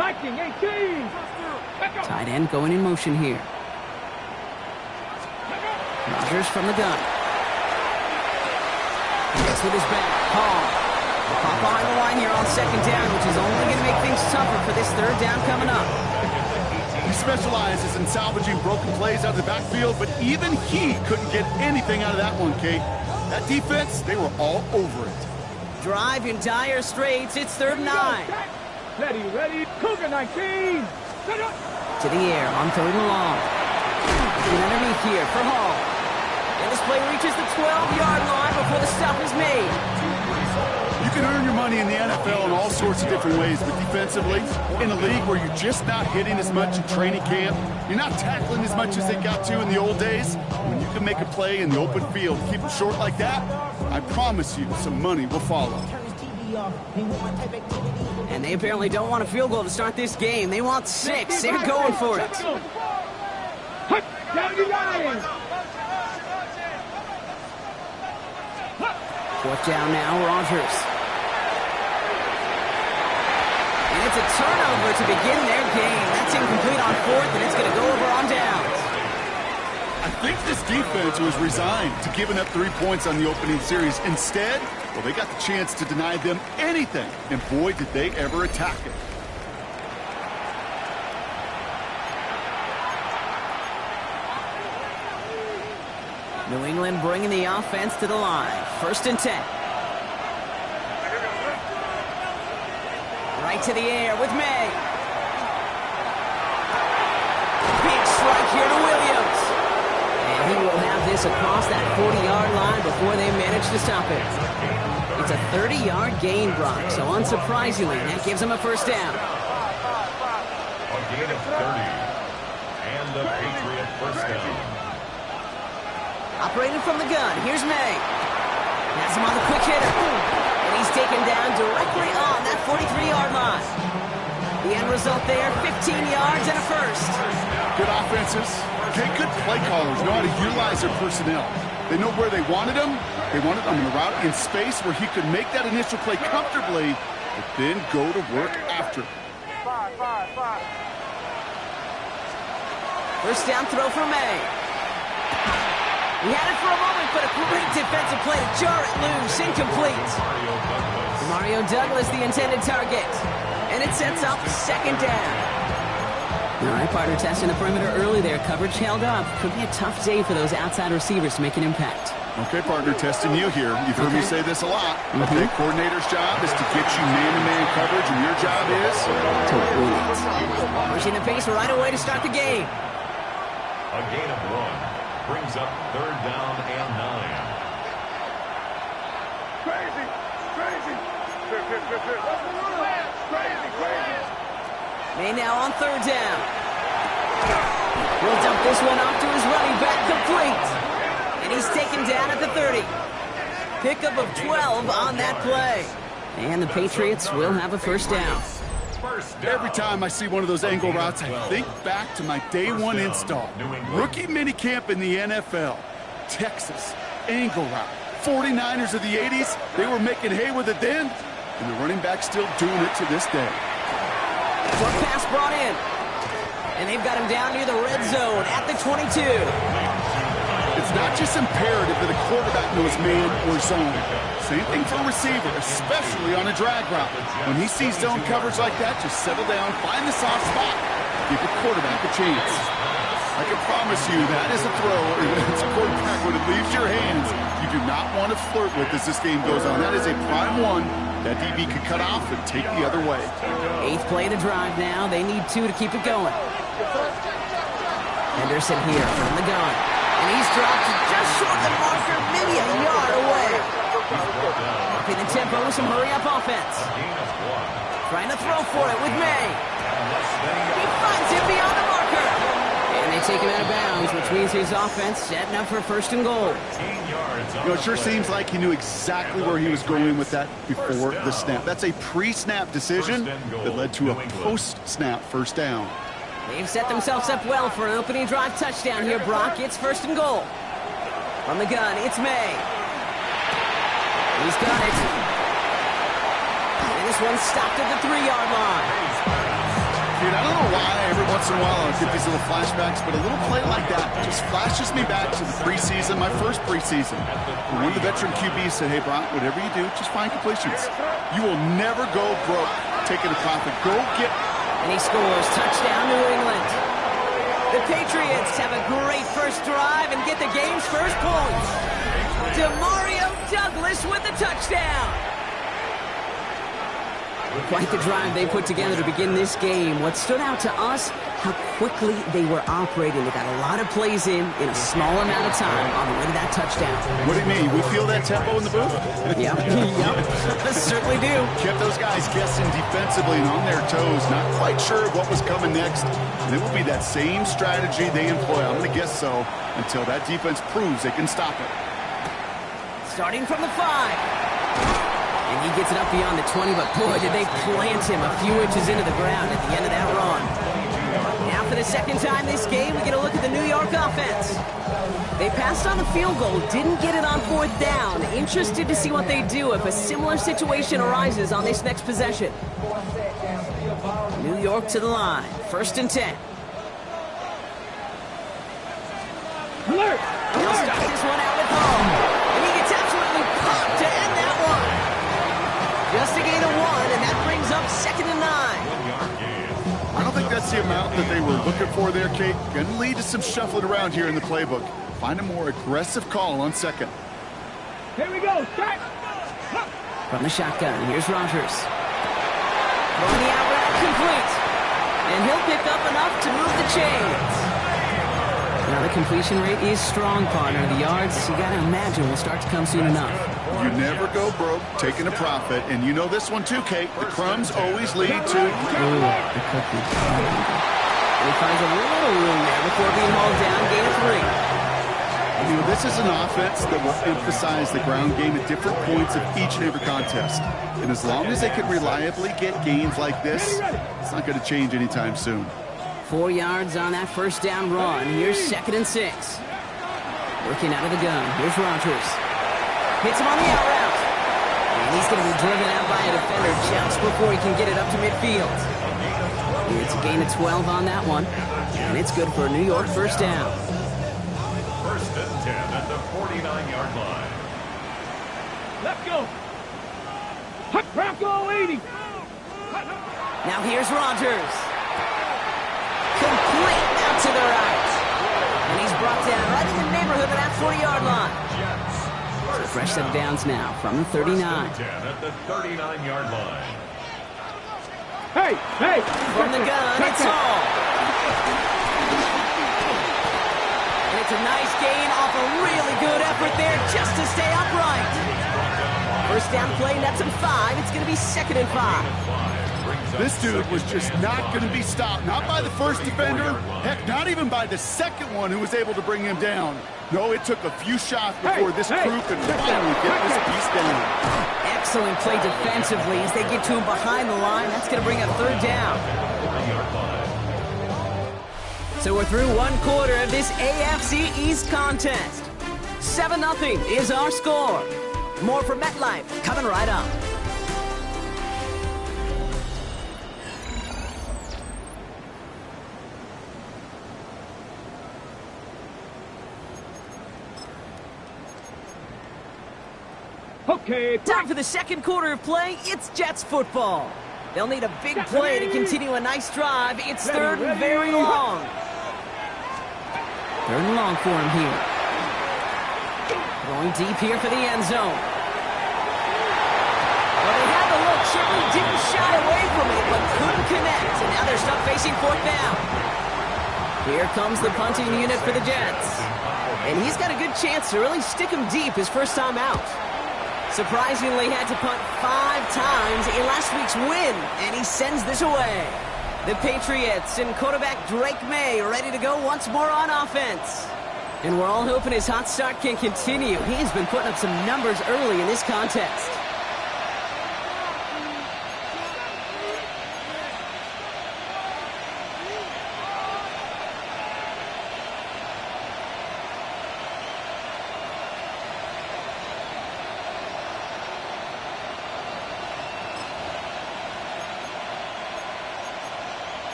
Tight end going in motion here. Rodgers from the gun. He gets with his back. Hall. Pop behind the line here on second down, which is only going to make things tougher for this third down coming up. He specializes in salvaging broken plays out of the backfield, but even he couldn't get anything out of that one, Kate. That defense, they were all over it. Drive in dire straits. It's 3rd and 9. Ready. Cougar 19. To the air on 3rd and long. And underneath here for Hall. And this play reaches the 12-yard line before the stop is made. You can earn your money in the NFL in all sorts of different ways, but defensively, in a league where you're just not hitting as much in training camp, you're not tackling as much as they got to in the old days, when you can make a play in the open field, keep it short like that, I promise you some money will follow. And they apparently don't want a field goal to start this game. They want 6. They're going for it. Fourth down now, Rodgers. And it's a turnover to begin their game. That's incomplete on 4th, and it's going to go over on downs. I think this defense was resigned to giving up 3 points on the opening series. Instead, well, they got the chance to deny them anything, and boy, did they ever attack it. New England bringing the offense to the line. 1st and 10. Right to the air with May. Big strike here to Williams. And he will have this across that 40-yard line before they manage to stop it. It's a 30-yard gain, Brock, so unsurprisingly, that gives them a 1st down. A gain of 30. And the Patriot 1st down. Operating from the gun, here's May. Has him on the quick hitter. And he's taken down directly on that 43-yard line. The end result there, 15 yards and a 1st. Good offenses. Okay, good play callers know how to utilize their personnel. They know where they wanted him. They wanted him in a route in space where he could make that initial play comfortably, but then go to work after. 1st down throw for May. He had it for a moment, but a great defensive play to jar it loose. Incomplete. Mario Douglas, the intended target. And it sets up 2nd down. All right, partner testing the perimeter early there. Coverage held up. Could be a tough day for those outside receivers to make an impact. Okay, partner, testing you here. You've heard me say this a lot. Okay, coordinator's job is to get you man-to-man coverage, and your job is to win it. Pushing the pace right away to start the game. A gain of 1. Brings up 3rd down and 9. Crazy. May now on 3rd down. We'll dump this one off to his running back, complete. And he's taken down at the 30. Pickup of 12 on that play. And the Patriots will have a 1st down. Every time I see one of those angle routes, I think back to my day 1 install. Rookie minicamp in the NFL. Texas, angle route. 49ers of the 80s, they were making hay with it then, and the running back's still doing it to this day. Short pass brought in. And they've got him down near the red zone at the 22. It's not just imperative that a quarterback knows man or zone. Same thing for a receiver, especially on a drag route. When he sees zone coverage like that, just settle down, find the soft spot, give the quarterback a chance. I can promise you that is a throw as a quarterback when it leaves your hands. You do not want to flirt with as this game goes on. That is a prime one that DB could cut off and take the other way. 8th play of the drive now. They need 2 to keep it going. Henderson here from the gun. And he's dropped just short of the marker, maybe a yard away. Upping the tempo with some hurry-up offense. Trying to throw for it with May. He finds him beyond the marker. And they take him out of bounds, which means his offense setting up for 1st and goal. You know, it sure seems like he knew exactly where he was going with that before the snap. That's a pre-snap decision that led to a post-snap 1st down. They've set themselves up well for an opening drive touchdown here, Brock. It's 1st and goal. From the gun, it's May. He's got it. And this one's stopped at the 3-yard line. I don't know why every once in a while I'll get these little flashbacks, but a little play like that just flashes me back to the preseason, my first preseason. When one of the veteran QBs said, hey, Brock, whatever you do, just find completions. You will never go broke taking a profit. Go get... And he scores. Touchdown, New England. The Patriots have a great first drive and get the game's first points. Demario Douglas with the touchdown. Quite the drive they put together to begin this game. What stood out to us, how quickly they were operating. They got a lot of plays in a small amount of time on the way to that touchdown. What do you mean? We feel that tempo in the booth? Yep, yep, certainly do. Kept those guys guessing defensively and on their toes, not quite sure what was coming next. And it will be that same strategy they employ, I'm going to guess so, until that defense proves they can stop it. Starting from the 5. And he gets it up beyond the 20, but boy, did they plant him a few inches into the ground at the end of that run. Now for the second time this game, we get a look at the New York offense. They passed on the field goal, didn't get it on 4th down. Interested to see what they do if a similar situation arises on this next possession. New York to the line, 1st and 10. Alert! He'll start this one out with home. And he gets absolutely popped to end that one. Just a gain of 1, and that brings up 2nd and 9. I don't think that's the amount that they were looking for there, Kate. Going to lead to some shuffling around here in the playbook. Find a more aggressive call on 2nd. Here we go, start! From the shotgun, here's Rodgers. Throwing the out route complete. And he'll pick up enough to move the chains. Now the completion rate is strong, partner. The yards, you got to imagine, will start to come soon enough. You never go broke taking a profit. And you know this one too, Kate. The crumbs always lead to... Ooh, the cookie. He finds a little room there before being hauled down, gain of 3. You know, this is an offense that will emphasize the ground game at different points of each and every contest. And as long as they can reliably get gains like this, it's not going to change anytime soon. 4 yards on that 1st down run. Here's 2nd and 6. Working out of the gun. Here's Rodgers. Hits him on the out route. And he's going to be driven out by a defender just before he can get it up to midfield. It's a gain of 12 on that one. And it's good for a New York 1st down. 1st and 10 at the 49-yard line. Let's go! Hot Bronco 80! Now here's Rodgers. Complete out to the right. And he's brought down right in the neighborhood of that 40-yard line. So fresh set of downs now from the 39. 10 at the 39-yard line. Hey, hey! From the gun, it's all. And it's a nice gain off a really good effort there just to stay upright. 1st down play, nets him 5. It's going to be 2nd and 5. This dude was just not going to be stopped. Not by the first defender. Heck, not even by the 2nd one who was able to bring him down. No, it took a few shots before this crew could finally get this piece down. Excellent play defensively as they get to him behind the line. That's going to bring up 3rd down. So we're through 1 quarter of this AFC East contest. 7-0 is our score. More from MetLife coming right up. Okay, Time for the 2nd quarter of play. It's Jets football. They'll need a big play to continue a nice drive. It's 3rd and very long. 3rd and long for him here. Going deep here for the end zone. Well, they had the look. Certainly didn't shy away from it, but couldn't connect. And now they're stuck facing 4th down. Here comes the punting unit for the Jets. And he's got a good chance to really stick him deep his first time out. Surprisingly had to punt 5 times in last week's win, and he sends this away. The Patriots and quarterback Drake May ready to go once more on offense. And we're all hoping his hot start can continue. He has been putting up some numbers early in this contest.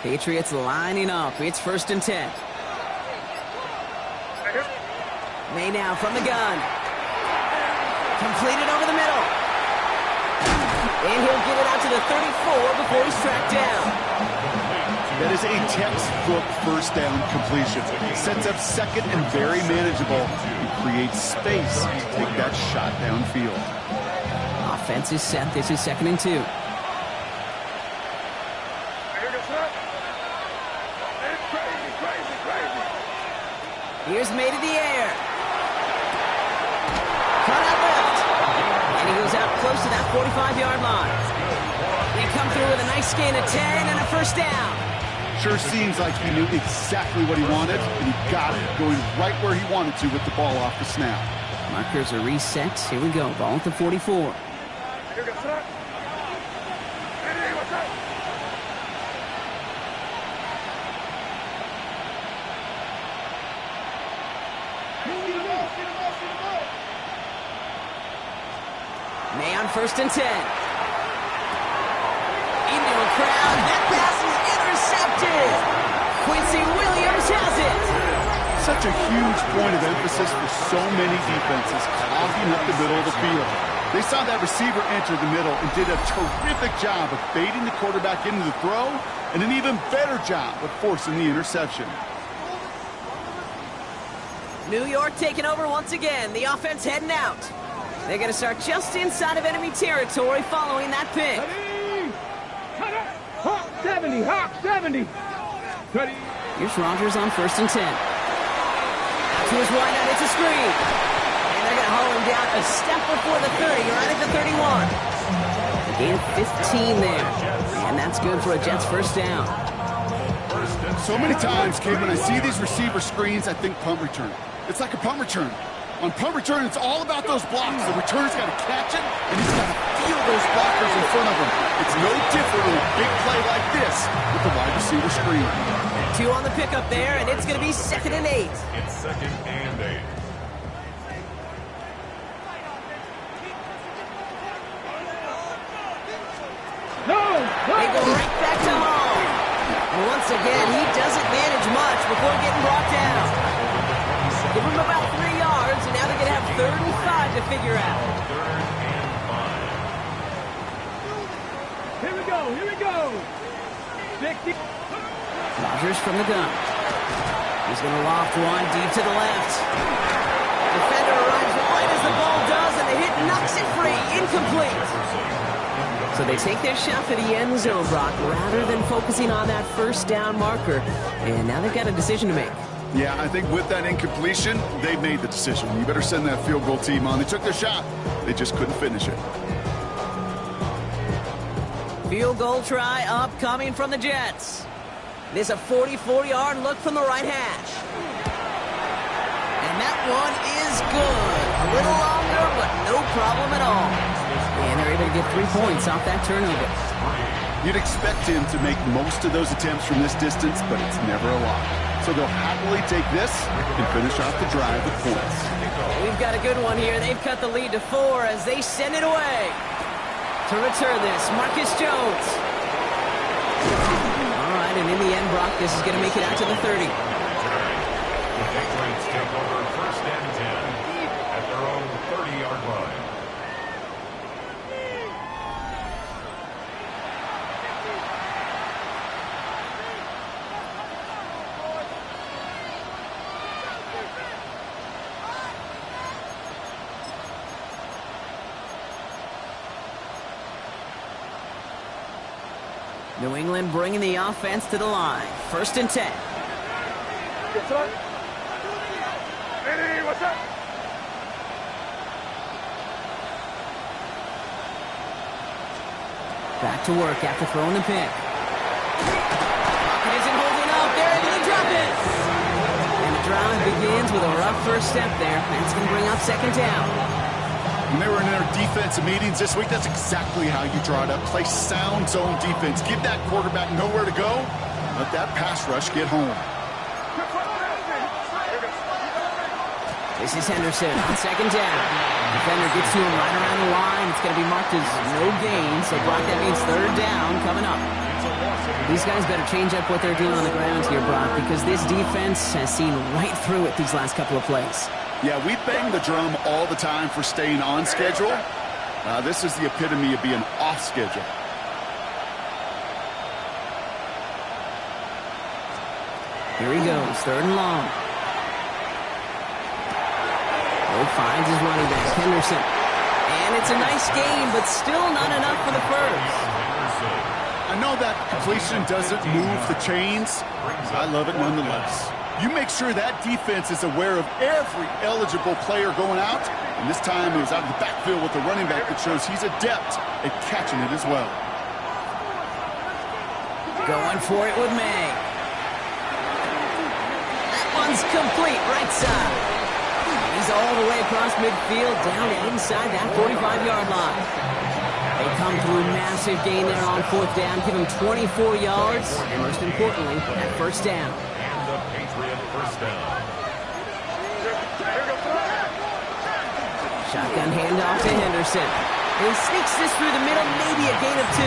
Patriots lining up. It's 1st and 10. May now from the gun. Completed over the middle. And he'll get it out to the 34 before he's tracked down. That is a textbook first down completion. Sets up second and very manageable. He creates space to take that shot downfield. Offense is set. This is 2nd and 2. Here's May to the air. Cut out left. And he goes out close to that 45-yard line. They come through with a nice gain of 10 and a 1st down. Sure seems like he knew exactly what he wanted, and he got it, going right where he wanted to with the ball off the snap. Markers are reset. Here we go. Ball at the 44. May on 1st and 10. Into a crowd. That pass is intercepted. Quincy Williams has it. Such a huge point of emphasis for so many defenses, clogging up the middle of the field. They saw that receiver enter the middle and did a terrific job of baiting the quarterback into the throw, and an even better job of forcing the interception. New York taking over once again. The offense heading out. They're going to start just inside of enemy territory following that pick. Hawk 70, Hawk 70. Here's Rodgers on 1st and 10. Out to his wideout, it's a screen. And they're going to haul him down a step before the 30, right at the 31. A gain of 15 there. And that's good for a Jets 1st down. So many times, kid, when I see these receiver screens, I think punt return. It's like a punt return. On punt return, it's all about those blocks. The returner's got to catch it, and he's got to feel those blockers in front of him. It's no different in a big play like this with the wide receiver screen. 2 on the pickup there, and it's going to be 2nd and 8. It's 2nd and 8. No! They go right back to home. And once again, he doesn't manage much before getting brought down. Give him about 3 yards, and now they're going to have 3rd and 5 to figure out. 3rd and 5. Here we go, here we go. 60. Rodgers from the gun. He's going to loft one deep to the left. Defender arrives right as the ball does, and the hit knocks it free. Incomplete. So they take their shot for the end zone, Brock, rather than focusing on that 1st down marker. And now they've got a decision to make. Yeah, I think with that incompletion, they made the decision. You better send that field goal team on. They took their shot. They just couldn't finish it. Field goal try upcoming from the Jets. This is a 44-yard look from the right hash. And that one is good. A little longer, but no problem at all. And they're able to get 3 points off that turnover. You'd expect him to make most of those attempts from this distance, but it's never a lot. So they'll happily take this and finish off the drive with points. We've got a good one here. They've cut the lead to 4 as they send it away. To return this, Marcus Jones. All right, and in the end, Brock, this is going to make it out to the 30. The Patriots take over 1st and 10 at their own 30-yard line. New England bringing the offense to the line. 1st and 10. What's up? Hey, what's up? Back to work after throwing the pick. Pocket isn't holding up. They're able to drop it. And the drive begins with a rough 1st step there. That's going to bring up 2nd down. When they were in their defensive meetings this week, that's exactly how you draw it up. Play sound zone defense. Give that quarterback nowhere to go. Let that pass rush get home. This is Henderson on 2nd down. Defender gets to him right around the line. It's going to be marked as no gain. So Brock, that means 3rd down coming up. These guys better change up what they're doing on the ground here, Brock, because this defense has seen right through it these last couple of plays. Yeah, we bang the drum all the time for staying on schedule. This is the epitome of being off schedule. Here he goes, 3rd and long. Finds his running back, Henderson. And it's a nice game, but still not enough for the first. I know that completion doesn't move the chains. I love it nonetheless. You make sure that defense is aware of every eligible player going out. And this time it was out of the backfield with the running back that shows he's adept at catching it as well. Going for it with May. That one's complete, right side. He's all the way across midfield, down inside that 45-yard line. They come through massive gain there on 4th down, give him 24 yards, and most importantly, that 1st down. And the Patriot 1st down. Shotgun handoff to Henderson. He sneaks this through the middle, maybe a gain of 2.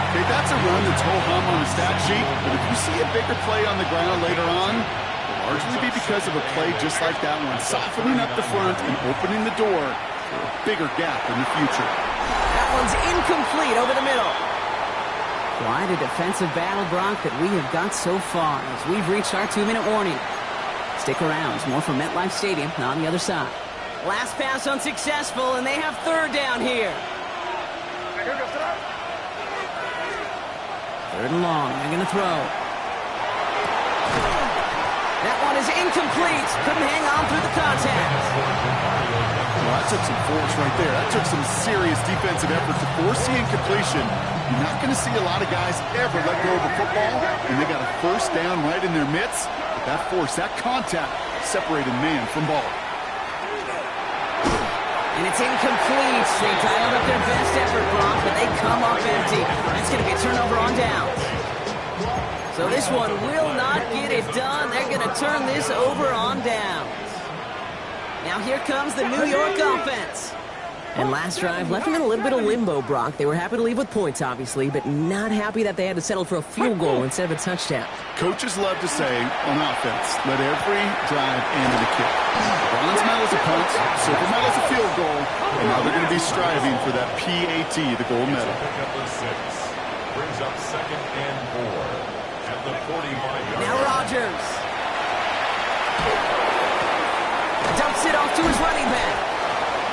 Okay, that's a run that's ho-hum on the stat sheet, but if you see a bigger play on the ground later on, largely be because of a play just like that one, softening up the front and opening the door for a bigger gap in the future. That one's incomplete over the middle. Quite a defensive battle, Brock, that we have got so far as we've reached our 2-minute warning. Stick around. More from MetLife Stadium on the other side. Last pass unsuccessful, and they have 3rd down here. 3rd and long. They're going to throw. That one is incomplete. Couldn't hang on through the contact. Well, that took some force right there. That took some serious defensive effort to force the incompletion. You're not going to see a lot of guys ever let go of a football, and they got a 1st down right in their midst. But that force, that contact, separated man from ball. And it's incomplete. They dialed up their best effort, Brock, but they come up empty. That's going to be a turnover on downs. So this one will not get it done. They're going to turn this over on downs. Now here comes the New York offense. And last drive left them in a little bit of limbo, Brock. They were happy to leave with points, obviously, but not happy that they had to settle for a field goal instead of a touchdown. Coaches love to say on offense, let every drive end in a kick. Bronze medal is a punt, silver medal is a field goal, and now they're going to be striving for that PAT, the gold medal. Pick up the 6. Brings up 2nd and 4. At the 45-yard Now Rodgers dumps it off to his running back.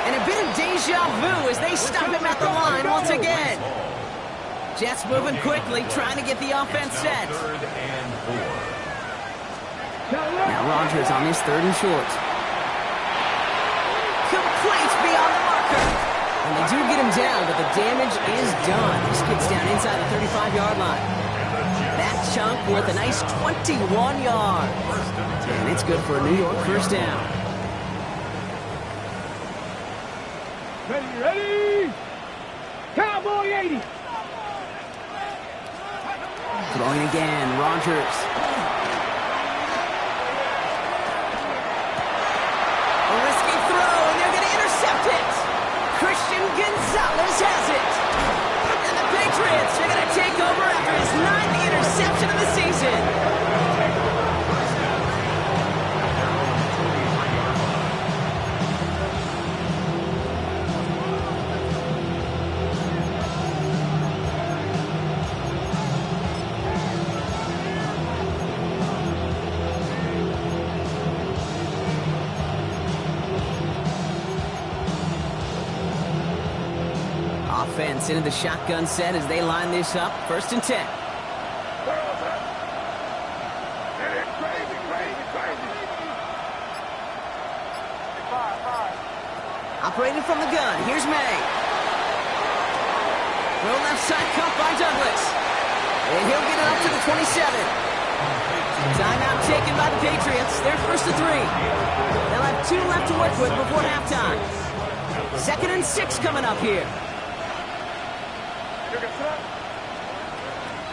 And a bit of deja vu as they stop him at the line once again. Jets moving quickly, trying to get the offense set. 3rd and 4. Now Rodgers on his 3rd and short. Complete beyond the marker. And they do get him down, but the damage is done. This kid's down inside the 35-yard line. That chunk worth a nice 21 yards. And it's good for a New York 1st down. Ready? Cowboy 80. Throwing again, Rodgers. A risky throw, and they're going to intercept it. Christian Gonzalez has it. And the Patriots are going to take over after his 9th interception of the season. Offense into the shotgun set as they line this up. 1st and 10. Operating from the gun. Here's May. Throw left side cut by Douglas. And he'll get it up to the 27. Timeout taken by the Patriots. They're 1st and 3. They'll have 2 left to work with before halftime. 2nd and 6 coming up here.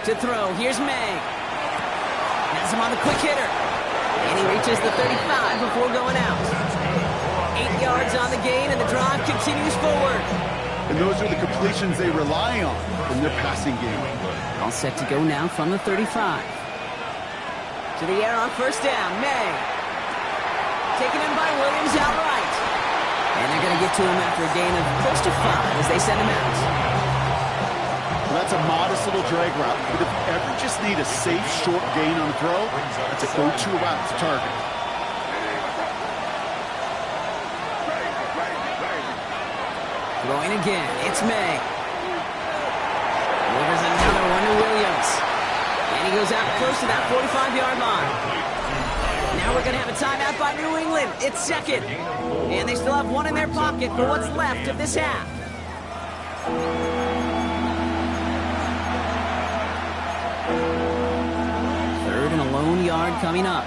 To throw, here's May. Has him on the quick hitter. And he reaches the 35 before going out. 8 yards on the gain, and the drive continues forward. And those are the completions they rely on from their passing game. All set to go now from the 35. To the air on first down, May. Taken in by Williams outright. And they're going to get to him after a gain of close to 5 as they send him out. Well, that's a modest little drag route. But if you ever just need a safe, short gain on the throw, that's a go-to route to target. Throwing again, it's May. Delivers another one to Williams. And he goes out close to that 45-yard line. Now we're going to have a timeout by New England. It's second. And they still have one in their pocket for what's left of this half. Third and a lone yard coming up.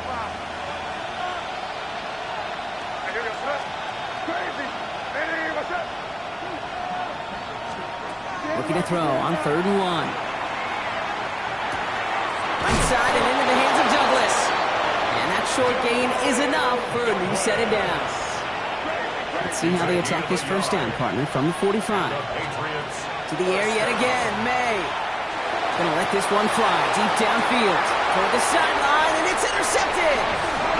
Looking to throw on 3rd and 1. Right side and into the hands of Douglas. And that short gain is enough for a new set of downs. Let's see how they attack this first down, partner, from the 45. To the air yet again, May. Going to let this one fly deep downfield. Toward the sideline, and it's intercepted.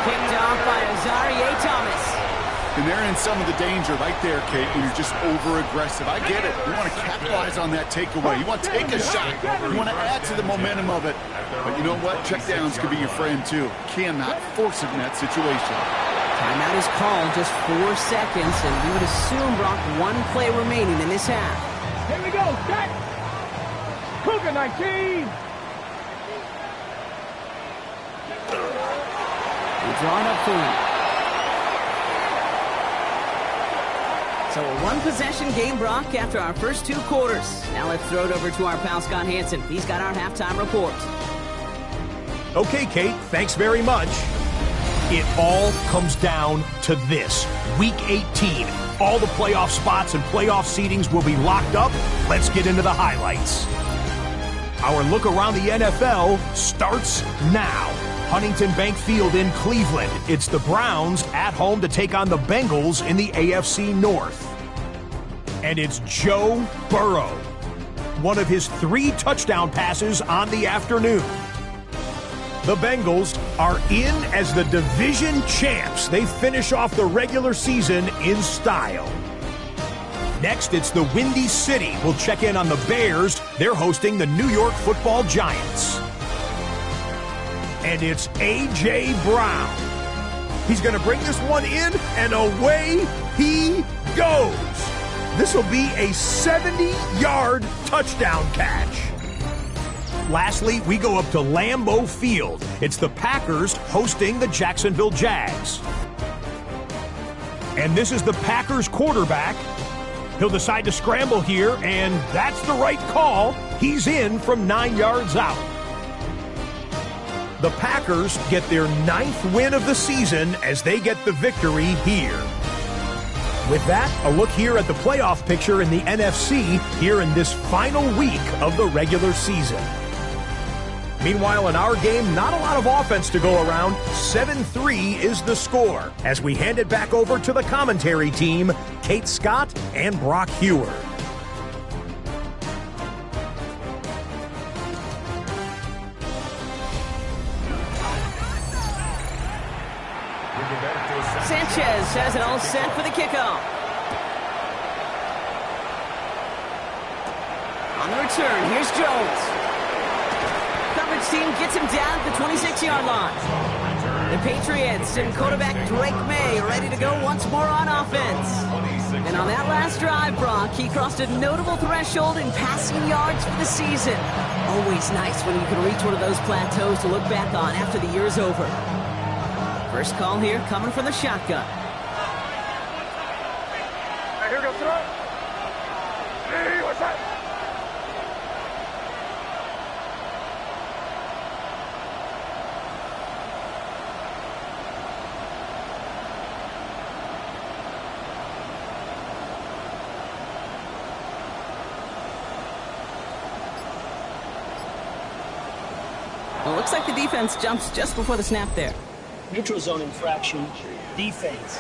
Picked off by Azarie Thomas. And they're in some of the danger right there, Kate, when you're just over-aggressive. I get it. You want to capitalize on that takeaway. You want to take a shot. You want to add to the momentum of it. But you know what? Checkdowns can be your friend, too. Cannot force it in that situation. Timeout is called, just 4 seconds, and we would assume, Brock, 1 play remaining in this half. Here we go, set! Cougar 19! We draw it up for him. So a 1-possession game, Brock, after our first 2 quarters. Now let's throw it over to our pal Scott Hansen. He's got our halftime report. Okay, Kate, thanks very much. It all comes down to this. Week 18. All the playoff spots and playoff seedings will be locked up. Let's get into the highlights. Our look around the NFL starts now. Huntington Bank Field in Cleveland. It's the Browns at home to take on the Bengals in the AFC North. And it's Joe Burrow. One of his 3 touchdown passes on the afternoon. The Bengals are in as the division champs. They finish off the regular season in style. Next, it's the Windy City. We'll check in on the Bears. They're hosting the New York Football Giants. And it's A.J. Brown. He's going to bring this one in, and away he goes. This will be a 70-yard touchdown catch. Lastly, we go up to Lambeau Field. It's the Packers hosting the Jacksonville Jags. And this is the Packers quarterback. He'll decide to scramble here, and that's the right call. He's in from 9 yards out. The Packers get their 9th win of the season as they get the victory here. With that, a look here at the playoff picture in the NFC here in this final week of the regular season. Meanwhile, in our game, not a lot of offense to go around. 7-3 is the score as we hand it back over to the commentary team, Kate Scott and Brock Heward. Sanchez has it all set for the kickoff. On the return, here's Jones. Coverage team gets him down at the 26-yard line. The Patriots and quarterback Drake May ready to go once more on offense. And on that last drive, Brock, he crossed a notable threshold in passing yards for the season. Always nice when you can reach one of those plateaus to look back on after the year's over. First call here coming from the shotgun. Here goes throw. Hey, what's that? Well, it looks like the defense jumps just before the snap there. Neutral zone infraction, defense.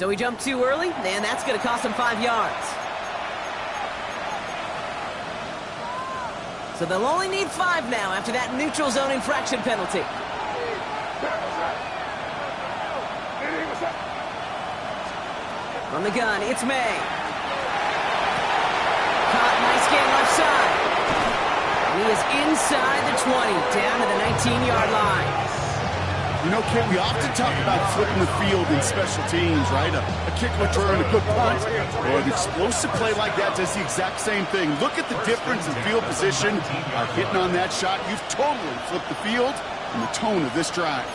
So he jumped too early, and that's going to cost him 5 yards. So they'll only need 5 now after that neutral zone infraction penalty. From the gun, it's May. Caught, nice gain left side. And he is inside the 20, down to the 19-yard line. You know, Kate, we often talk about flipping the field in special teams, right? A kick return, a good punt. Well, an explosive play like that does the exact same thing. Look at the difference in field position. By hitting on that shot, you've totally flipped the field and the tone of this drive.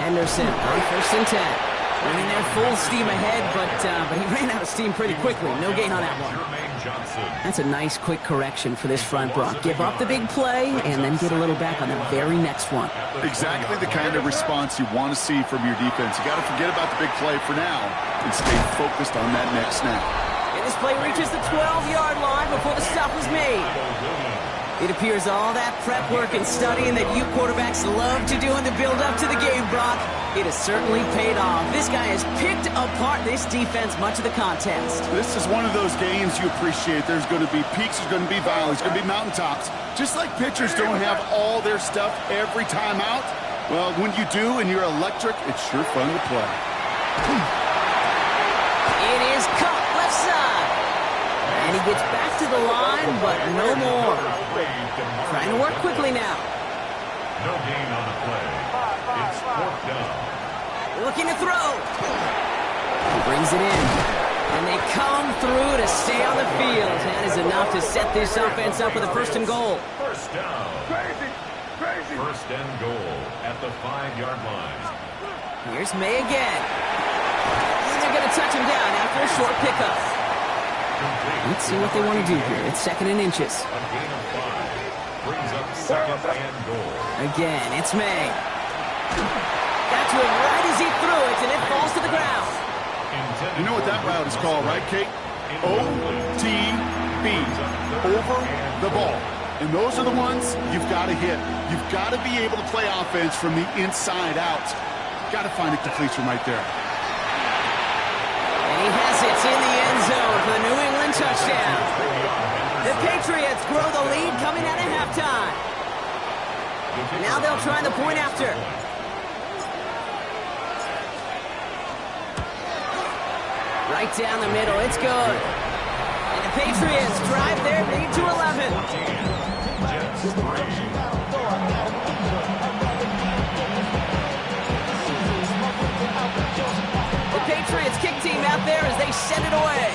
Henderson on 1st and 10. Running there full steam ahead, but he ran out of steam pretty quickly. No gain on that one. That's a nice quick correction for this front, Brock. Give up the big play and then get a little back on the very next one. Exactly the kind of response you want to see from your defense. You got to forget about the big play for now and stay focused on that next snap. And this play reaches the 12-yard line before the stop was made. It appears all that prep work and studying that you quarterbacks love to do in the build-up to the game, Brock, it has certainly paid off. This guy has picked apart this defense much of the contest. This is one of those games you appreciate. There's going to be peaks, there's going to be valleys, there's going to be mountaintops. Just like pitchers don't have all their stuff every time out, well, when you do and you're electric, it's sure fun to play. It is caught left side. And he gets back to the line, but no more. Trying to work quickly now. No gain on the play. It's 4th down. Looking to throw. He brings it in. And they come through to stay on the field. That is enough to set this offense up with a 1st and goal. 1st down. Crazy. 1st and goal at the 5-yard line. Here's May again. And they're going to touch him down after a short pickup. Let's see what they want to do here. It's 2nd and inches. A gain of 5. Brings up 2nd and goal. Again, it's May. Got to him right as he threw it, and it falls to the ground. You know what that route is called, right, Kate? OTB. Over the ball. And those are the ones you've got to hit. You've got to be able to play offense from the inside out. Got to find a completion right there. And he has it in the end zone for the New England touchdown. The Patriots grow the lead coming out of halftime. Now they'll try the point after. Right down the middle, it's good. And the Patriots drive their lead to 11. The Patriots kick team out there as they send it away.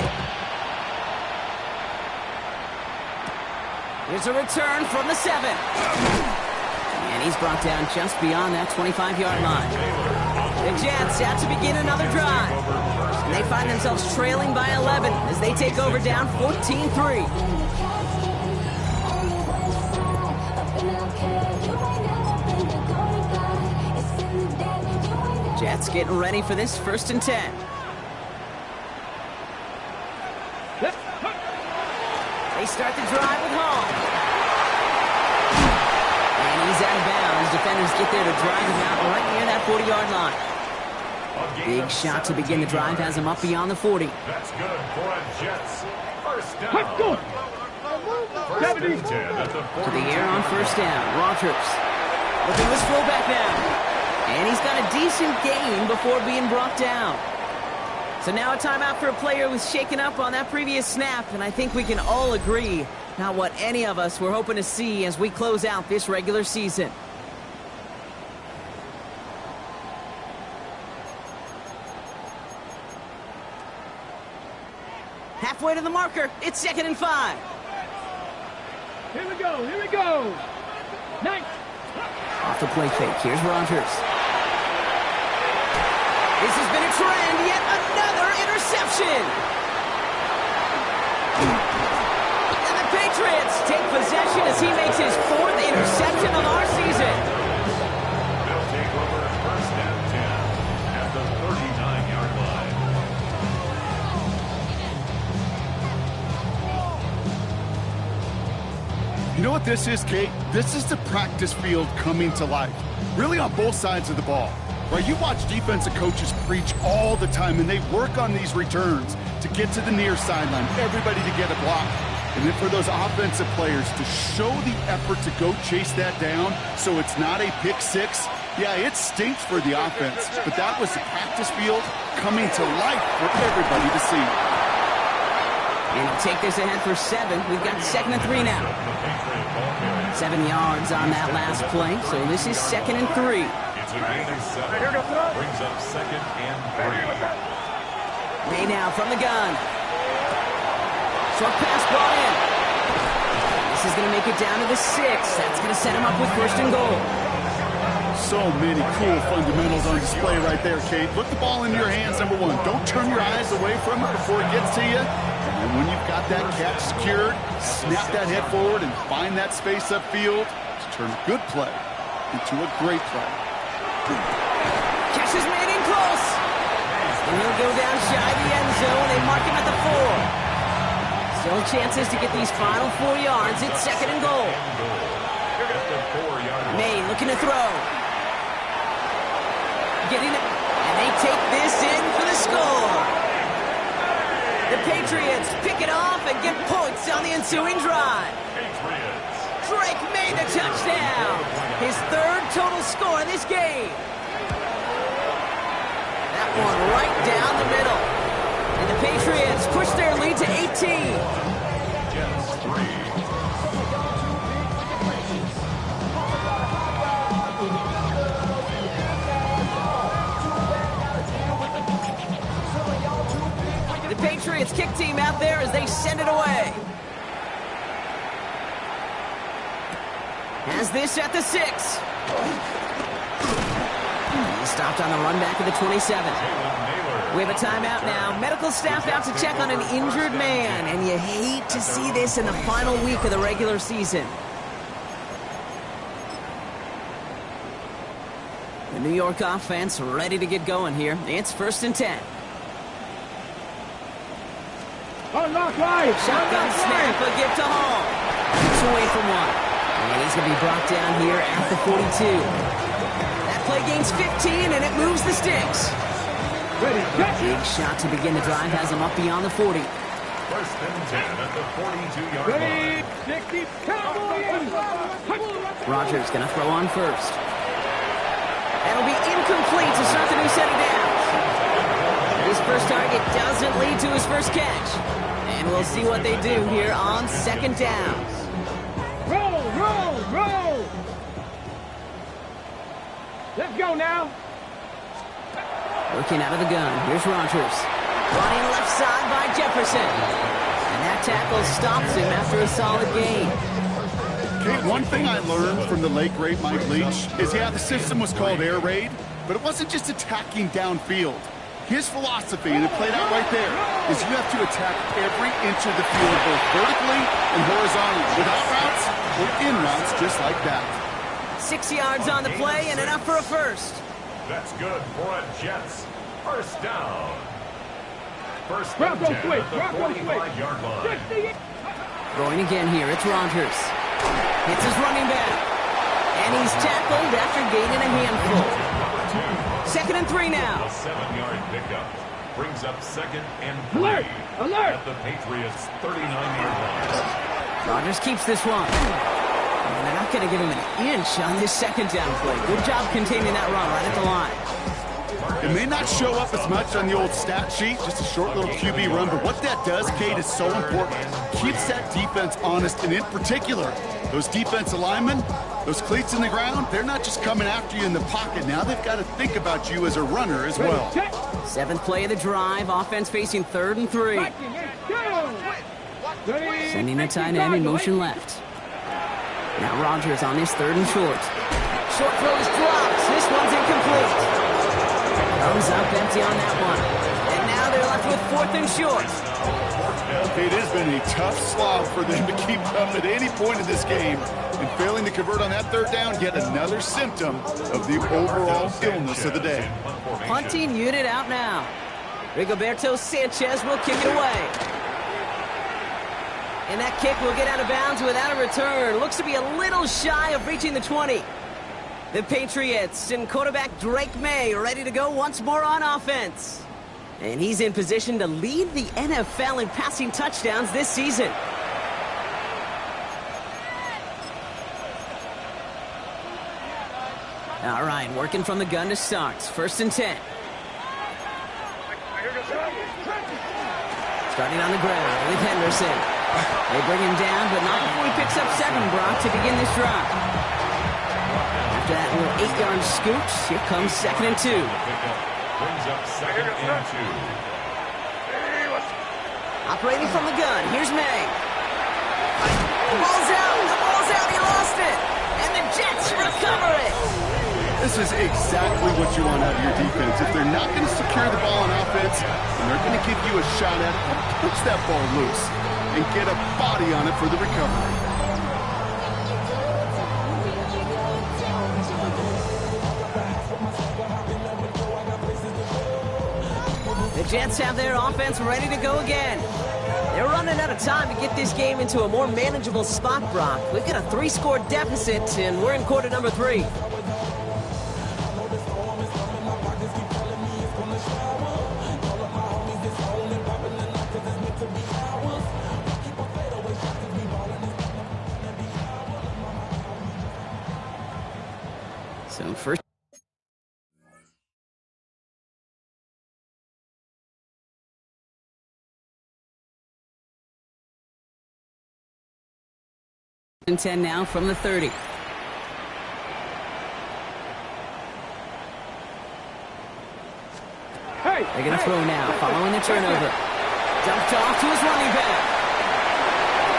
Here's a return from the 7. And he's brought down just beyond that 25-yard line. The Jets out to begin another drive. And they find themselves trailing by 11 as they take over down 14-3. Jets getting ready for this 1st and 10. They start the drive with Hall. And he's out of bounds. Defenders get there to drive him out right near that 40-yard line. Big shot to begin the drive has him up beyond the 40. That's good for a Jets. 1st down. Let's go. 1st and 10 at the 40. To the air on 1st down. Rogers looking to his fullback now. And he's got a decent gain before being brought down. So now a timeout for a player who was shaken up on that previous snap, and I think we can all agree not what any of us were hoping to see as we close out this regular season. Halfway to the marker, it's 2nd and 5. Here we go. Here we go. Nice. Off the play fake, here's Rogers. This has been a trend, yet another interception. And the Patriots take possession as he makes his 4th interception of our season. They'll take over 1st and 10 at the 39-yard line. You know what this is, Kate? This is the practice field coming to life. really on both sides of the ball. Right, you watch defensive coaches preach all the time, and they work on these returns to get to the near sideline, everybody to get a block. And then for those offensive players to show the effort to go chase that down so it's not a pick six, yeah, it stinks for the offense. But that was the practice field coming to life for everybody to see. And he'll take this ahead for 7. We've got 2nd and 3 now. 7 yards on that last play, so this is 2nd and 3. It's a gain of 7. Brings up 2nd and 3. May now from the gun. Short pass brought in. This is going to make it down to the 6. That's going to set him up with 1st and goal. So many cool fundamentals on display right there, Kate. Put the ball in your hands, number 1. Don't turn your eyes away from it before it gets to you. And when you've got that catch secured, snap that head forward and find that space upfield to turn a good play into a great play. Catch is made in close. And he'll go down shy of the end zone. They mark him at the 4. Still chances to get these final 4 yards. It's 2nd and goal. May looking to throw. Getting it. And they take this in for the score. The Patriots pick it off and get points on the ensuing drive. Drake made the touchdown. His 3rd total score in this game. That one right down the middle. And the Patriots push their lead to 18. Jets 3. The Patriots kick team out there as they send it away. Has this at the 6. He stopped on the run back at the 27. We have a timeout now. Medical staff out to check on an injured man, and you hate to see this in the final week of the regular season. The New York offense ready to get going here. It's 1st and 10. Shotgun snap, a give to Hall. Keeps away from 1. And he's going to be brought down here at the 42. That play gains 15, and it moves the sticks. Big shot to begin the drive has him up beyond the 40. 1st and 10 at the 42-yard line. Rodgers going to throw on first. That'll be incomplete to start the new set of downs. His first target doesn't lead to his first catch. And we'll see what they do here on 2nd downs. Roll! Let's go now. Working out of the gun. Here's Rodgers. Running left side by Jefferson. And that tackle stops him after a solid gain. Kate, one thing I learned from the late great Mike Leach is, yeah, the system was called air raid, but it wasn't just attacking downfield. His philosophy, and it played out right there, is you have to attack every inch of the field, both vertically and horizontally, without routes or in routes, just like that. 6 yards on the play and enough for a first. That's good for a Jets 1st down. 1st and Bronco 10 switch, at the Bronco 45-yard line. Going again here, it's Rodgers. Hits his running back. And he's tackled after gaining a handful. 2nd and 3 now. A 7-yard pickup brings up 2nd and 3. Alert! At the Patriots' 39-yard line. Rodgers keeps this one. And they're not going to give him an inch on this 2nd down play. Good job containing that run right at the line. It may not show up as much on the old stat sheet, just a short little QB run, but what that does, Kate, is so important. Keeps that defense honest, and in particular, those defensive linemen, those cleats in the ground, they're not just coming after you in the pocket. Now they've got to think about you as a runner as well. 7th play of the drive, offense facing 3rd and 3. Sending a tight end in motion left. Now Rodgers on his 3rd and short. Short throw is dropped. This one's incomplete. Comes up empty on that one. And now they're left with 4th and short. It has been a tough slog for them to keep up at any point in this game. And failing to convert on that 3rd down, yet another symptom of the overall illness of the day. Punting unit out now. Rigoberto Sanchez will kick it away. And that kick will get out of bounds without a return. Looks to be a little shy of reaching the 20. The Patriots and quarterback Drake May ready to go once more on offense. And he's in position to lead the NFL in passing touchdowns this season. All right, working from the gun to start. 1st and 10. Starting on the ground with Henderson. They bring him down, but not before he picks up 7, Brock, to begin this drive. After that little 8-yard scooch, here comes 2nd and 2. Brings up 2nd and 2. Operating from the gun, here's May. The ball's out, he lost it. And the Jets recover it. This is exactly what you want out of your defense. If they're not going to secure the ball on offense, then they're going to give you a shot at it, push that ball loose, and get a body on it for the recovery. The Jets have their offense ready to go again. They're running out of time to get this game into a more manageable spot, Brock. We've got a 3-score deficit, and we're in quarter number 3. So first and 10 now from the 30. They're going to throw now, following the turnover. Dumped off to his running back.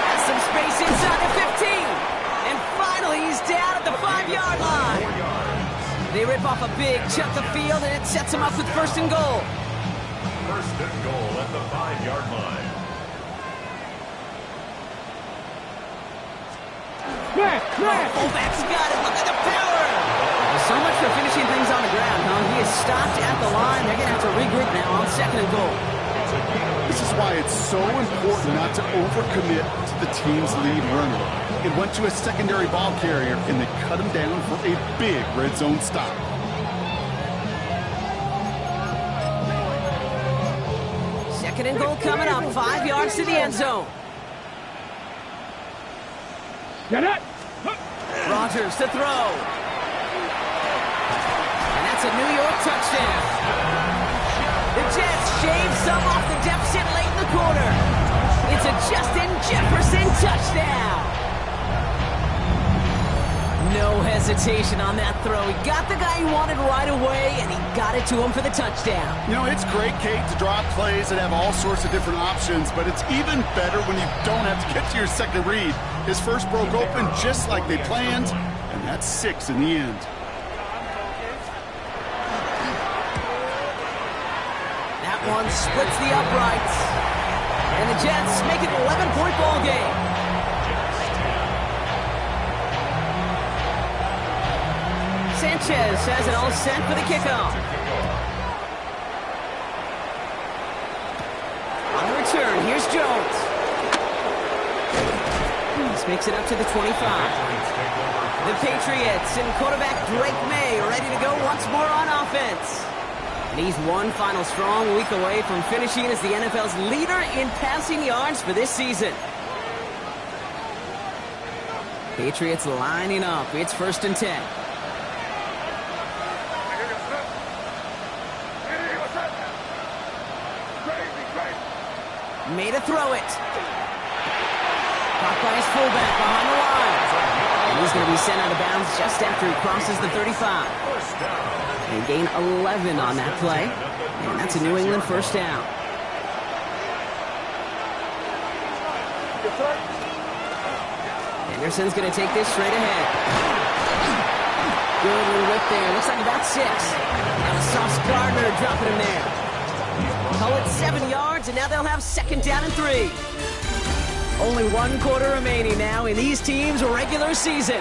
Has some space inside the 15. And finally, he's down at the 5-yard line. They rip off a big chunk of field, and it sets him up with 1st and goal. 1st and goal at the 5-yard line. Fullback's got it. Look at the power. So much for finishing things on the ground, huh? He is stopped at the line. They're going to have to regroup now on 2nd and goal. This is why it's so important not to overcommit to the team's lead runner. It went to a secondary ball carrier, and they cut him down for a big red zone stop. Second and goal coming up. 5 yards to the end zone. Rodgers to throw. And that's a New York touchdown. The Jets shave some off the deficit late in the quarter. It's a Justin Jefferson touchdown. No hesitation on that throw. He got the guy he wanted right away, and he got it to him for the touchdown. You know, it's great, Kate, to draw plays that have all sorts of different options, but it's even better when you don't have to get to your second read. His first broke open just like they planned, and that's 6 in the end. That one splits the uprights. And the Jets make it an 11-point ball game. Sanchez has it all set for the kickoff. On the return, here's Jones. This makes it up to the 25. The Patriots and quarterback Drake May ready to go once more on offense. And he's one final strong week away from finishing as the NFL's leader in passing yards for this season. Patriots lining up. It's 1st and 10. Made a throw it. Caught by his fullback behind the line. And he's going to be sent out of bounds just after he crosses the 35. They gain 11 on that play. And that's a New England 1st down. Anderson's going to take this straight ahead. Good little whip there. Looks like about 6. That was Sauce Gardner dropping him there. Call it 7 yards, and now they'll have 2nd down and 3. Only 1 quarter remaining now in these teams' regular season.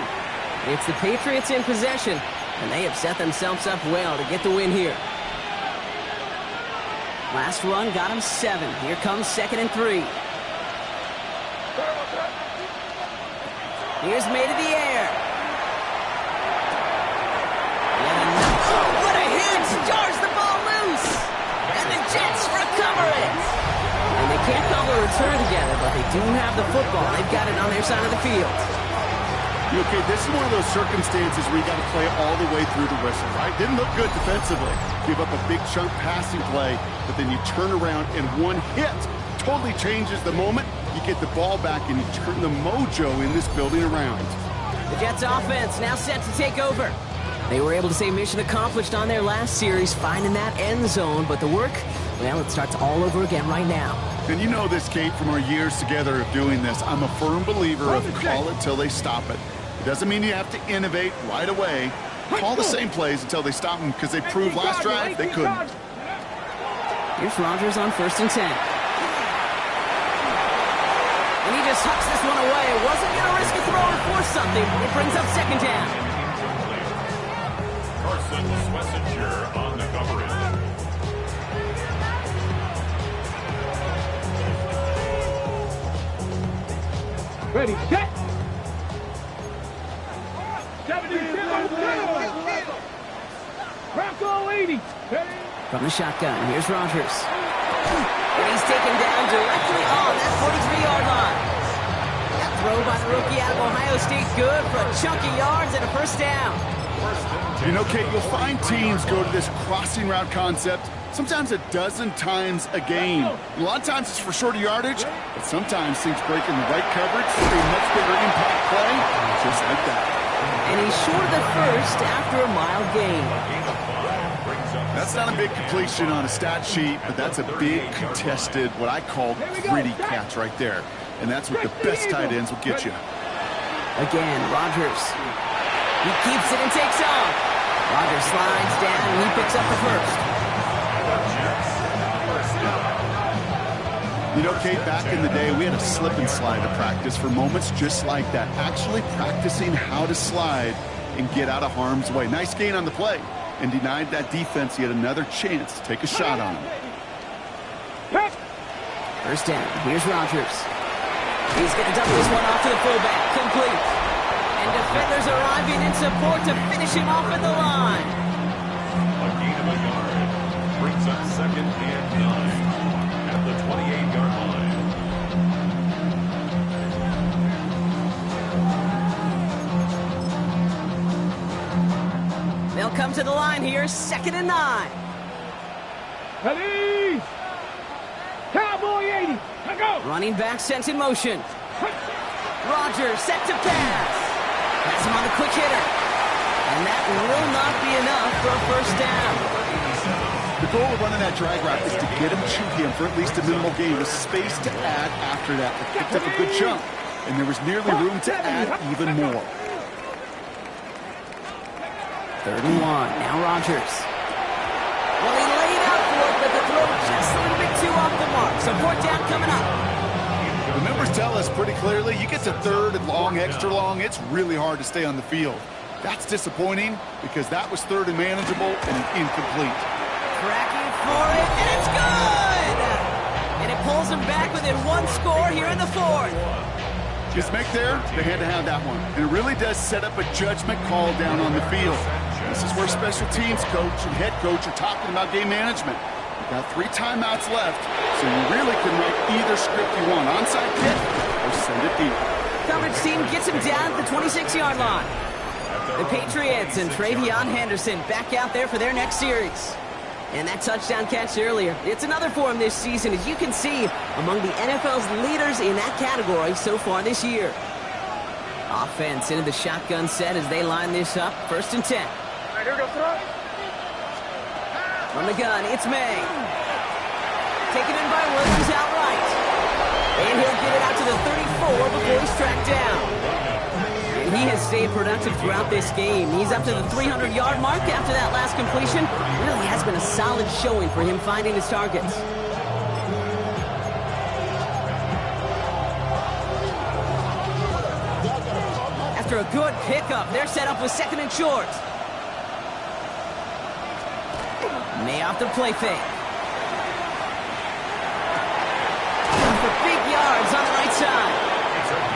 It's the Patriots in possession, and they have set themselves up well to get the win here. Last run got him 7. Here comes 2nd and 3. Here's May to the air. do have the football. They've got it on their side of the field. Okay, this is one of those circumstances where you got to play all the way through the whistle, right? Didn't look good defensively. Give up a big chunk passing play, but then you turn around and one hit totally changes the moment. You get the ball back and you turn the mojo in this building around. The Jets offense now set to take over. They were able to say mission accomplished on their last series, finding that end zone, but the work, well, it starts all over again right now. And you know this, Kate, from our years together of doing this. I'm a firm believer of call it till they stop it. It doesn't mean you have to innovate right away. Call the same plays until they stop them, because they proved last drive they couldn't. Here's Rodgers on 1st and 10. And he just hucks this one away. Wasn't going to risk a throw or force something. It brings up 2nd down. Carson Schlesinger on the coverage. Ready, set. 77. Bronco 80. From the shotgun, here's Rodgers. And he's taken down directly on that 43-yard line. That throw by the rookie out of Ohio State, good for a chunk of yards and a 1st down. You know, Kate, you'll find teams go to this crossing route concept sometimes a dozen times a game. A lot of times it's for shorter yardage, but sometimes things break in the right coverage for a much bigger impact play, just like that. And he's short of the 1st after a mild gain. That's not a big completion on a stat sheet, but that's a big contested, what I call gritty catch right there. And that's what the best tight ends will get you. Again, Rodgers. He keeps it and takes off. Rodgers slides down and he picks up the 1st. You know, Kate, back in the day, we had a slip and slide to practice for moments just like that. Actually practicing how to slide and get out of harm's way. Nice gain on the play. And denied that defense yet another chance to take a shot on him. 1st down. Here's Rodgers. He's going to dump this one off to the fullback. Complete. And defenders arriving in support to finish him off at the line. A gain of a yard. Brings up 2nd and 9 at the 28-yard line. They'll come to the line here, 2nd and 9. Ready. Cowboy 80. Let's go. Running back sent in motion. Rodgers set to pass. Has him on the quick hitter. And that will not be enough for a 1st down. The goal of running that drag route is to get him to him for at least a minimal gain with space to add after that. They picked up a good chunk, and there was nearly room to add even more. 3rd and 1. Now Rodgers. Well, he laid out for it, but the throw just a little bit too off the mark. So 4th down coming up. The numbers tell us pretty clearly, you get to 3rd and long, extra long, it's really hard to stay on the field. That's disappointing because that was 3rd and manageable and incomplete. Cracking for it, and it's good! And it pulls him back within 1 score here in the 4th. Just make there, they had to have that one. And it really does set up a judgment call down on the field. This is where special teams coach and head coach are talking about game management. You've got 3 timeouts left, so you really can write either script you want. Onside kick or send it deep. Coverage team gets him down at the 26-yard line. The Patriots and Travion Henderson back out there for their next series. And that touchdown catch earlier, it's another for him this season, as you can see, among the NFL's leaders in that category so far this year. Offense into the shotgun set as they line this up. 1st and 10. From the gun, it's May. Taken in by Williams outright. And he'll get it out to the 34 before he's tracked down. And he has stayed productive throughout this game. He's up to the 300-yard mark after that last completion. Really has been a solid showing for him finding his targets. After a good pickup, they're set up with 2nd and short. May off the play fake. For big yards on the right side.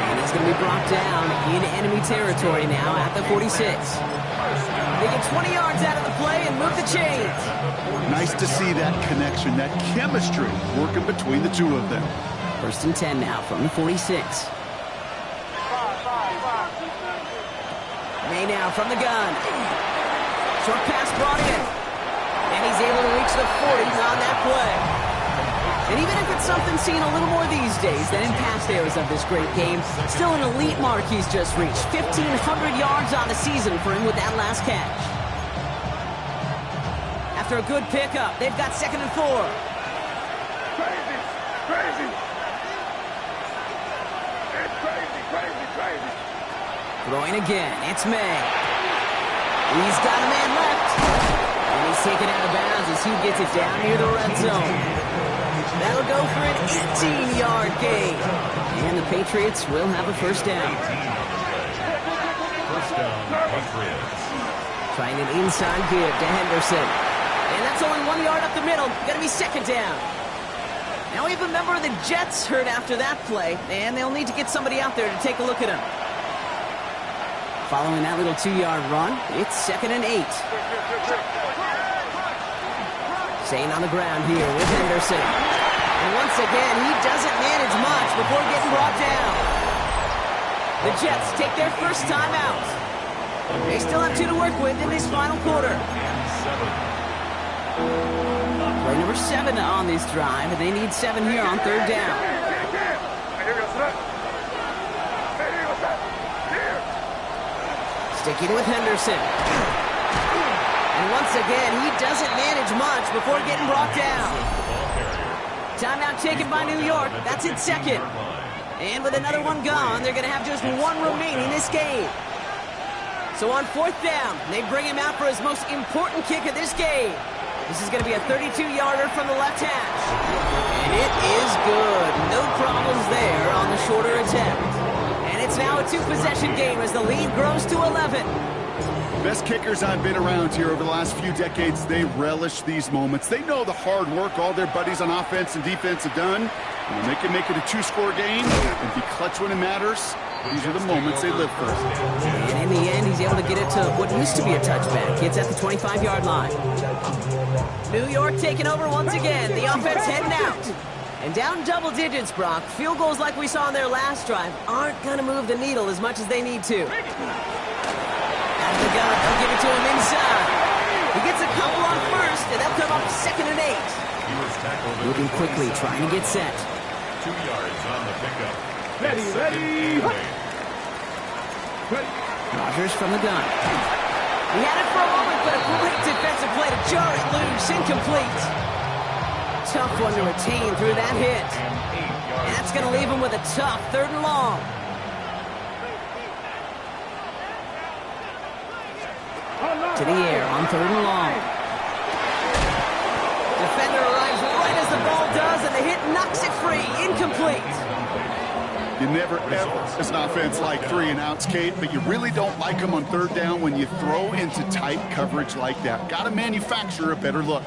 And he's going to be brought down in enemy territory now at the 46. They get 20 yards out of the play and move the chains. Nice to see that connection, that chemistry working between the two of them. First and 10 now from the 46. May now from the gun. Short pass brought in. And he's able to reach the 40 on that play. And even if it's something seen a little more these days than in past eras of this great game, still an elite mark he's just reached. 1,500 yards on the season for him with that last catch. After a good pickup, they've got 2nd and 4. Crazy. It's crazy. Throwing again, it's May. He's got a man left. And he's taken out of bounds as he gets it down near the red zone. That'll go for an 18-yard gain. And the Patriots will have a first down. First down, Patriots. Trying an inside give to Henderson. And that's only 1 yard up the middle. Going to be 2nd down. Now we have a member of the Jets hurt after that play, and they'll need to get somebody out there to take a look at him. Following that little 2-yard run, it's 2nd and 8. Staying on the ground here with Henderson. And once again, he doesn't manage much before getting brought down. The Jets take their first time out. They still have 2 to work with in this final quarter. Play number 7 on this drive, and they need 7 here on 3rd down. Sticking with Henderson. And once again, he doesn't manage much before getting brought down. Timeout taken by New York. That's its 2nd. And with another one gone, they're going to have just 1 remaining this game. So on 4th down, they bring him out for his most important kick of this game. This is going to be a 32-yarder from the left hash. And it is good. No problems there on the shorter attempt. And it's now a 2-possession game as the lead grows to 11. Best kickers I've been around here over the last few decades, they relish these moments. They know the hard work all their buddies on offense and defense have done. And when they can make it a 2-score game and be clutch when it matters, these are the moments they live for. And in the end, he's able to get it to what used to be a touchback. It's at the 25-yard line. New York taking over once again. The offense heading out. And down double digits, Brock. Field goals like we saw in their last drive aren't going to move the needle as much as they need to. Out of the gun, they'll give it to him inside. He gets a couple on first, and they'll come up 2nd and 8. Moving quickly, trying to get set. 2 yards on the pickup. Ready. Rodgers from the gun. He had it for a moment, but a great defensive play to jar it loose. Incomplete. Tough one to retain through that hit. And that's going to leave him with a tough 3rd and long. To the air on 3rd and long. Defender arrives right as the ball does, and the hit knocks it free. Incomplete. You never, ever, as an offense, like 3-and-outs, Kate, but you really don't like them on 3rd down when you throw into tight coverage like that. Got to manufacture a better look.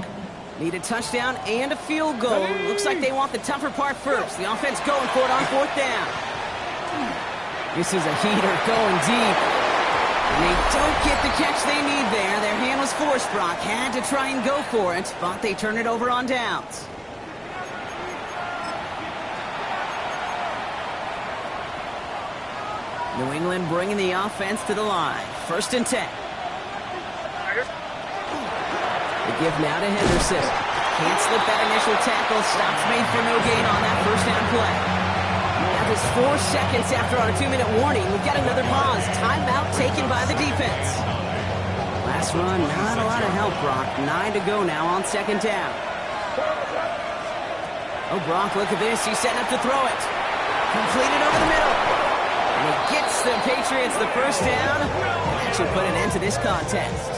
Need a touchdown and a field goal. Looks like they want the tougher part first. The offense going for it on 4th down. This is a heater going deep. And they don't get the catch they need there. Their hand was forced, Brock. Had to try and go for it, but they turn it over on downs. New England bringing the offense to the line. 1st and 10. The give now to Henderson. Can't slip that initial tackle. Stops made for no gain on that 1st down play. Now just 4 seconds after our 2-minute warning, we've got another pause. Timeout taken by the defense. Last run, not a lot of help, Brock. 9 to go now on 2nd down. Oh, Brock, look at this. He's setting up to throw it. Completed over the middle. And he gets the Patriots the first down. That should put an end to this contest.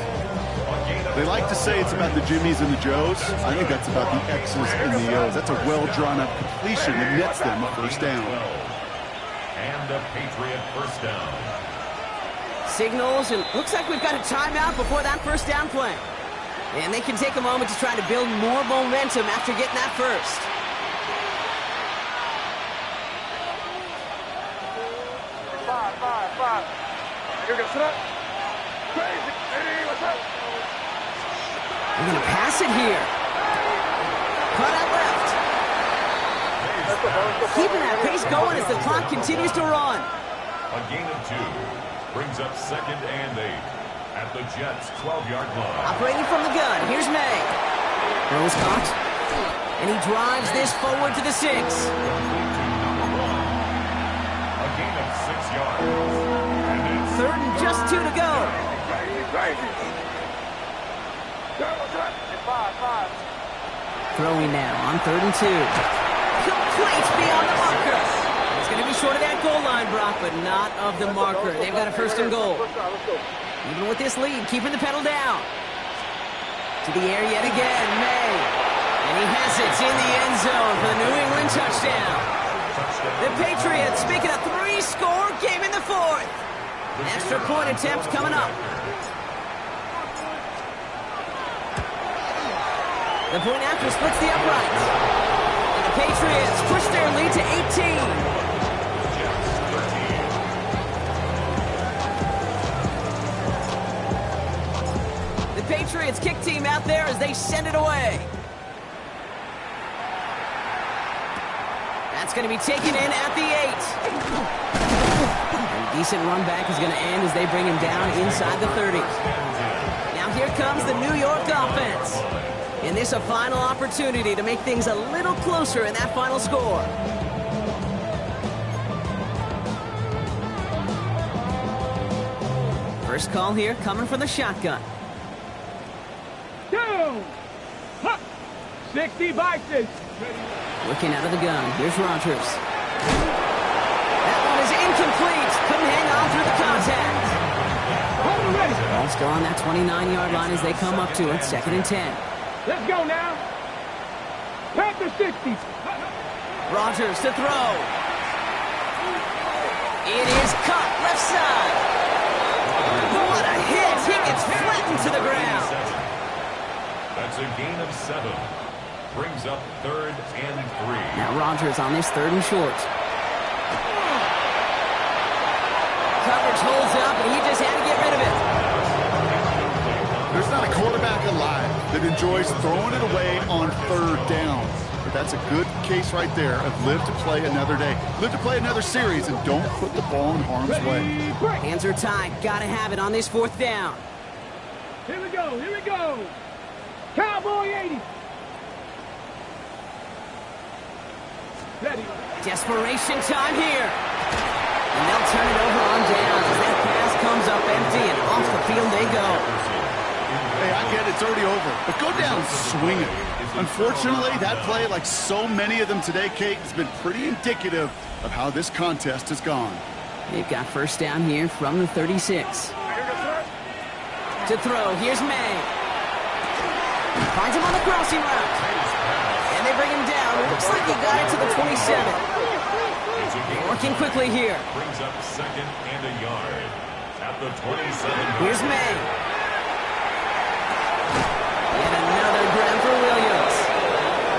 They like to say it's about the Jimmies and the Joes. I think that's about the X's and the O's. That's a well-drawn-up completion that nets them a 1st down. And a Patriot 1st down. Signals, and looks like we've got a timeout before that 1st down play. And they can take a moment to try to build more momentum after getting that first. You're going to sit up. Crazy. Hey, what's up? They're going to pass it here. Cut out left. Keeping that pace going as the clock continues to run. A gain of 2 brings up 2nd and 8 at the Jets' 12-yard line. Operating from the gun, here's May. Throws caught. And he drives this forward to the 6. A gain of 6 yards. And it's 3rd and just 2 to go. Throwing now on 3rd and 2. Complete beyond the marker. It's going to be short of that goal line, Brock, but not of the marker. They've got a 1st and goal. Even with this lead, keeping the pedal down. To the air yet again, May. And he has it in the end zone for the New England touchdown. The Patriots make it a 3-score game in the 4th. Extra point attempt coming up. The point after splits the uprights. And the Patriots push their lead to 18. The Patriots kick team out there as they send it away. That's going to be taken in at the 8. And a decent run back is going to end as they bring him down inside the 30. Now here comes the New York offense. And this a final opportunity to make things a little closer in that final score. First call here coming from the shotgun. Down. 60 Vikings. Looking out of the gun. Here's Rodgers. That one is incomplete. Couldn't hang on through the contact. Ball's still on that 29-yard line as they come up to it. 2nd and 10. Let's go now. Panther 60. Rodgers to throw. It is caught left side. What a hit. He gets flattened to the ground. That's a gain of 7. Brings up 3rd and 3. Now Rodgers on this 3rd and short. Coverage holds up, and he just had to get rid of it. There's not a quarterback alive that enjoys throwing it away on 3rd down. But that's a good case right there of live to play another day. Live to play another series and don't put the ball in harm's way. Hands are tied. Gotta have it on this 4th down. Here we go. Here we go. Cowboy 80. Ready. Desperation time here. And they'll turn it over on down as that pass comes up empty and off the field they go. Hey, I get it's already over, but go down swinging. Unfortunately, that play, like so many of them today, Kate, has been pretty indicative of how this contest has gone. They've got 1st down here from the 36. To throw, here's May. Finds him on the crossing route. And they bring him down. Looks like he got it to the 27. Working quickly here. Brings up 2nd and a yard at the 27. Here's May. And another grab for Williams.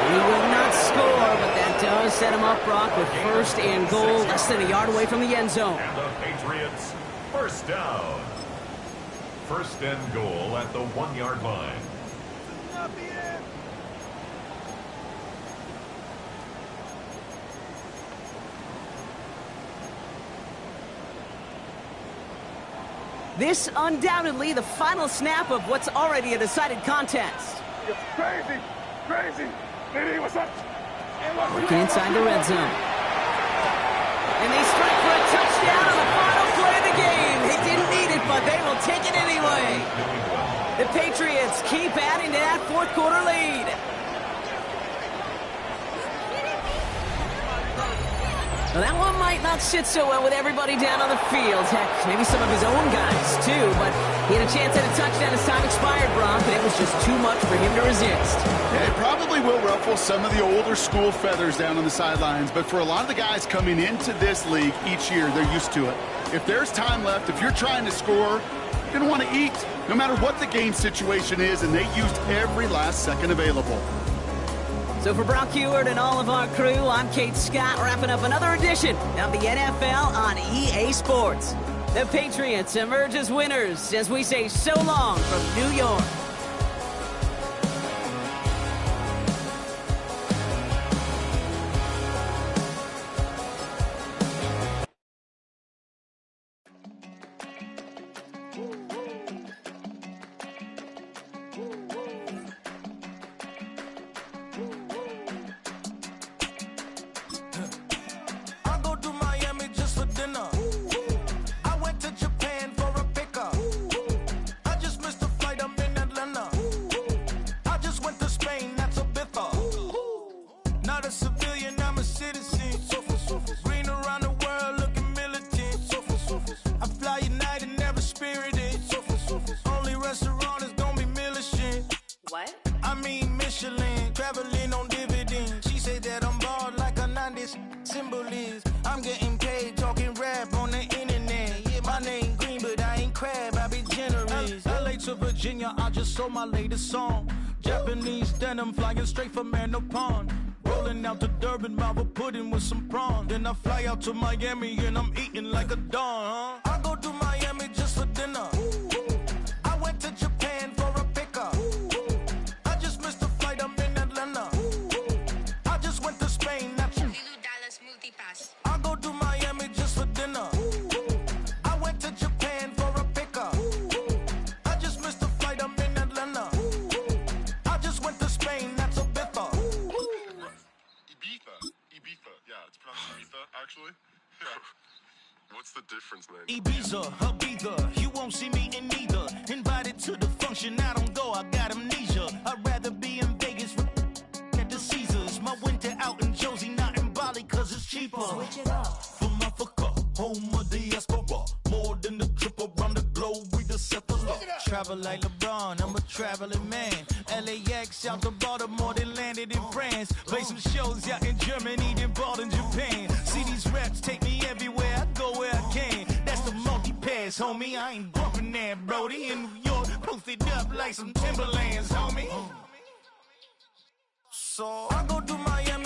He will not score, but that does set him up, Brock, with 1st and goal, less than a yard away from the end zone. And the Patriots, 1st down. 1st and goal at the 1-yard line. This undoubtedly the final snap of what's already a decided contest. Crazy. Crazy. What's up? Working inside the red zone. And they strike for a touchdown on the final play of the game. They didn't need it, but they will take it anyway. The Patriots keep adding to that 4th quarter lead. Well, that one might not sit so well with everybody down on the field. Heck, maybe some of his own guys, too. But he had a chance at a touchdown as time expired, Brock, and it was just too much for him to resist. Yeah, it probably will ruffle some of the older school feathers down on the sidelines, but for a lot of the guys coming into this league each year, they're used to it. If there's time left, if you're trying to score, you're going to want to eat, no matter what the game situation is, and they used every last second available. So for Brock Heward and all of our crew, I'm Kate Scott, wrapping up another edition of the NFL on EA Sports. The Patriots emerge as winners as we say so long from New York. traveling on dividends. She say that I'm bald like a 90s symbol is. I'm getting paid talking rap on the internet. Yeah, my name green, but I ain't crab, I be generous. LA to Virginia, I just sold my latest song. Japanese denim flying straight from Manopon. Rolling out to Durban, Marvel pudding with some prawn. Then I fly out to Miami and I'm eating like a don, I go to Miami just for dinner. I went to Japan for a pickup. I just missed the flight, I'm in Atlanta. I just went to Spain, that's Dallas multipass. I go to Miami just for dinner. I went to Japan for a pickup. I just missed the flight, I'm in Atlanta. I just went to Spain, that's a biffa. Ibiza. Yeah, it's pronounced Ibiza, actually. Yeah. What's the difference, man? Ibiza, Ibiza, you won't see me in neither. Invited to the function, I don't go, I got amnesia. I'd rather be in Vegas at the Caesars. My winter out in Josie, not in Bali, cause it's cheaper. Switch it up. From Africa, home of the diaspora. More than the trip around the globe, we the settler. Travel like LeBron, I'm a traveling man. LAX out to Baltimore, then landed in France. Play some shows out in Germany, then bought in Japan. See these raps take me everywhere, I go where I can. That's the multi-pass, homie, I ain't bumping that, Brody. In New York, posted up like some Timberlands, homie. So I go to Miami.